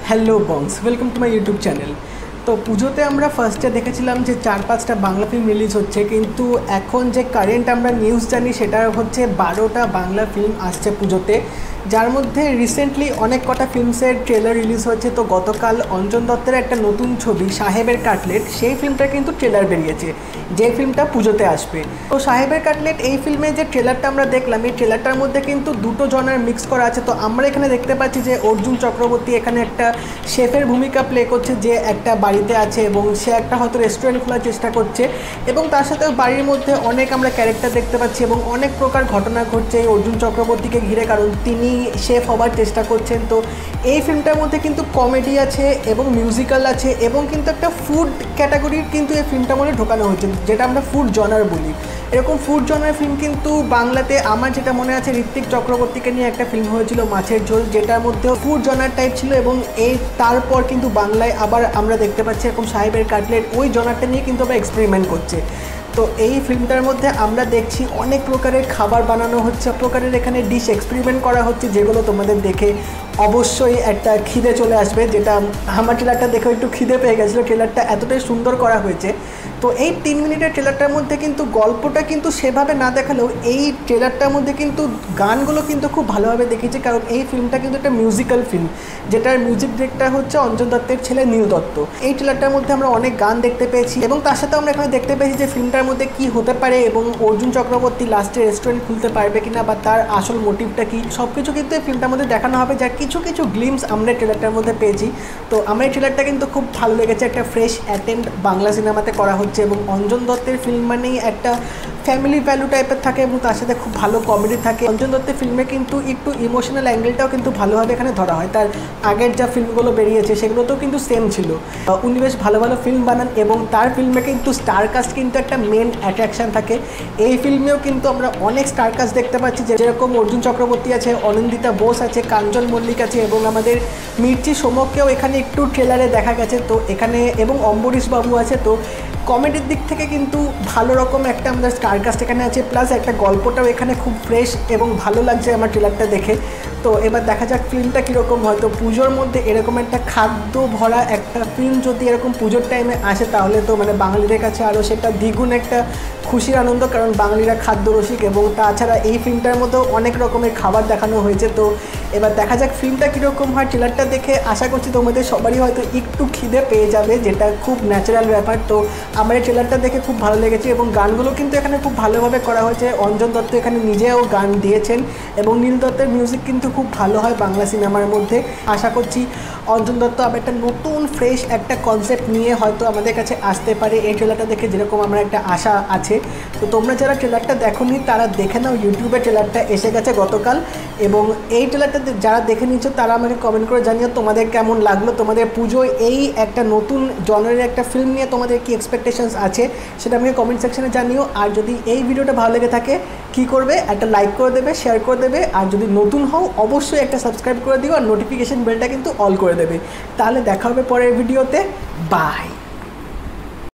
Hello বংস, welcome to my YouTube channel. তো পুজোতে আমরা ফার্স্টে দেখেছিলাম যে 4-5টা বাংলা ফিল্ম রিলিজ হচ্ছে, কিন্তু এখন যে কারেন্ট আমরা নিউজ জানি সেটা হচ্ছে 12টা বাংলা ফিল্ম আসছে পুজোতে, যার মধ্যে রিসেন্টলি অনেক কটা ফিল্মসের ট্রেলার রিলিজ হয়েছে। তো গতকাল অঞ্জন দত্তের একটা নতুন ছবি সাহেবের কাটলেট, সেই ফিল্মটা কিন্তু ট্রেলার বেরিয়েছে, যে ফিল্মটা পুজোতে আসবে। তো সাহেবের কাটলেট এই ফিল্মে যে ট্রেলারটা আমরা দেখলাম, এই ট্রেলারটার মধ্যে কিন্তু দুটো জনার মিক্স করা আছে। তো আমরা এখানে দেখতে পাচ্ছি যে অর্জুন চক্রবর্তী এখানে একটা শেফের ভূমিকা প্লে করছে, যে একটা বাড়িতে আছে এবং সে একটা হয়তো রেস্টুরেন্ট খোলার চেষ্টা করছে, এবং তার সাথে বাড়ির মধ্যে অনেক আমরা ক্যারেক্টার দেখতে পাচ্ছি এবং অনেক প্রকার ঘটনা ঘটছে এই অর্জুন চক্রবর্তীকে ঘিরে, কারণ তিনি শেফ হবার চেষ্টা করছেন। তো এই ফিল্মটার মধ্যে কিন্তু কমেডি আছে এবং মিউজিক্যাল আছে এবং কিন্তু একটা ফুড ক্যাটাগরির কিন্তু এই ফিল্মটার মধ্যে ঢোকানো হয়েছে, যেটা আমরা ফুড জনার বলি। এরকম ফুড জনার ফিল্ম কিন্তু বাংলাতে আমার যেটা মনে আছে, ঋত্বিক চক্রবর্তীকে নিয়ে একটা ফিল্ম হয়েছিল মাছের ঝোল, যেটার মধ্যেও ফুড জনার টাইপ ছিল, এবং এই তারপর কিন্তু বাংলায় আবার আমরা দেখতে পাচ্ছি এরকম সাহেবের কাটলেট ওই জনারটা নিয়ে কিন্তু আবার এক্সপেরিমেন্ট করছে। তো এই ফিল্মটার মধ্যে আমরা দেখছি অনেক প্রকারের খাবার বানানো হচ্ছে, প্রকারের এখানে ডিশ এক্সপেরিমেন্ট করা হচ্ছে, যেগুলো তোমাদের দেখে অবশ্যই একটা খিদে চলে আসবে। যেটা আমার ট্রেলারটা দেখে একটু খিদে পেয়ে গেছিলো, ট্রেলারটা এতটাই সুন্দর করা হয়েছে। তো এই 3 মিনিটের ট্রেলারটার মধ্যে কিন্তু গল্পটা কিন্তু সেভাবে না দেখালেও এই ট্রেলারটার মধ্যে কিন্তু গানগুলো কিন্তু খুব ভালোভাবে দেখেছি, কারণ এই ফিল্মটা কিন্তু একটা মিউজিক্যাল ফিল্ম, যেটার মিউজিক ডিরেক্টর হচ্ছে অঞ্জন দত্তের ছেলে নীল দত্ত। এই ট্রেলারটার মধ্যে আমরা অনেক গান দেখতে পেয়েছি এবং তার সাথে আমরা এখানে দেখতে পেয়েছি যে ফিল্মটার মধ্যে কি হতে পারে এবং অর্জুন চক্রবর্তী লাস্টে রেস্টুরেন্ট খুলতে পারবে কিনা বা তার আসল মোটিভটা কি, সব কিছু কিন্তু এই ফিল্মটার মধ্যে দেখানো হবে, যার কিছু কিছু গ্লিমস আমরা ট্রেলারটার মধ্যে পেয়েছি। তো আমার এই ট্রেলারটা কিন্তু খুব ভালো লেগেছে, একটা ফ্রেশ অ্যাটেম্প বাংলা সিনেমাতে করা হচ্ছে, এবং অঞ্জন দত্তের ফিল্ম মানেই একটা ফ্যামিলি ভ্যালু টাইপের থাকে এবং তার সাথে খুব ভালো কমেডি থাকে। অঞ্জন দত্তের ফিল্মে কিন্তু একটু ইমোশনাল অ্যাঙ্গেলটাও কিন্তু ভালোভাবে এখানে ধরা হয়, তার আগের যা ফিল্মগুলো বেরিয়েছে সেগুলোতেও কিন্তু সেম ছিল। উনি বেশ ভালো ভালো ফিল্ম বানান এবং তার ফিল্মে কিন্তু স্টার কাস্ট কিন্তু একটা মেন অ্যাট্রাকশান থাকে। এই ফিল্মেও কিন্তু আমরা অনেক স্টার কাস্ট দেখতে পাচ্ছি, যেরকম অর্জুন চক্রবর্তী আছে, অনিন্দিতা বোস আছে, কাঞ্চন মল্লিক আছে, এবং আমাদের মির্চি সোমককেও এখানে একটু ট্রেলারে দেখা গেছে। তো এখানে এবং অম্বরীশ বাবু আছে। তো কমেডির দিক থেকে কিন্তু ভালো রকম একটা আমাদের স্টারকাস্ট এখানে আছে, প্লাস একটা গল্পটাও এখানে খুব ফ্রেশ এবং ভালো লাগছে আমার ট্রেলারটা দেখে। তো এবার দেখা যাক ফিল্মটা কীরকম। হয়তো পুজোর মধ্যে এরকম একটা খাদ্য ভরা একটা ফিল্ম যদি এরকম পুজোর টাইমে আসে, তাহলে তো মানে বাঙালিদের কাছে আরও সেটা দ্বিগুণ একটা খুশির আনন্দ, কারণ বাঙালিরা খাদ্য রসিক, এবং তাছাড়া এই ফিল্মটার মধ্যেও অনেক রকমের খাবার দেখানো হয়েছে। তো এবার দেখা যাক ফিল্মটা কীরকম হয়। ট্রেলারটা দেখে আশা করছি তোমাদের সবারই হয়তো একটু খিদে পেয়ে যাবে, যেটা খুব ন্যাচারাল ব্যাপার। তো আমার এই ট্রেলারটা দেখে খুব ভালো লেগেছে এবং গানগুলো কিন্তু এখানে খুব ভালোভাবে করা হয়েছে। অঞ্জন দত্ত এখানে নিজেও গান দিয়েছেন এবং নীল দত্তের মিউজিক কিন্তু খুব ভালো হয় বাংলা সিনেমার মধ্যে। আশা করছি অঞ্জন দত্ত আবার একটা নতুন ফ্রেশ একটা কনসেপ্ট নিয়ে হয়তো আমাদের কাছে আসতে পারে। এই ট্রেলারটা দেখে যেরকম আমার একটা আশা আছে। তো তোমরা যারা ট্রেলারটা দেখোনি তারা দেখে নাও, ইউটিউবে ট্রেলারটা এসে গেছে গতকাল, এবং এই ট্রেলারটা যারা দেখে নিচ্ছ তারা আমাকে কমেন্ট করে জানিও তোমাদের কেমন লাগলো। তোমাদের পুজোয় এই একটা নতুন জনারের একটা ফিল্ম নিয়ে তোমাদের কি এক্সপেকটেশনস আছে সেটা আমাকে কমেন্ট সেকশনে জানিও। আর যদি এই ভিডিওটা ভালো লেগে থাকে কী করবে, একটা লাইক করে দেবে, শেয়ার করে দেবে, আর যদি নতুন হও অবশ্যই একটা সাবস্ক্রাইব করে দিও, আর নোটিফিকেশন বেলটা কিন্তু অল করে দেবে। তাহলে দেখা হবে পরের ভিডিওতে। বাই।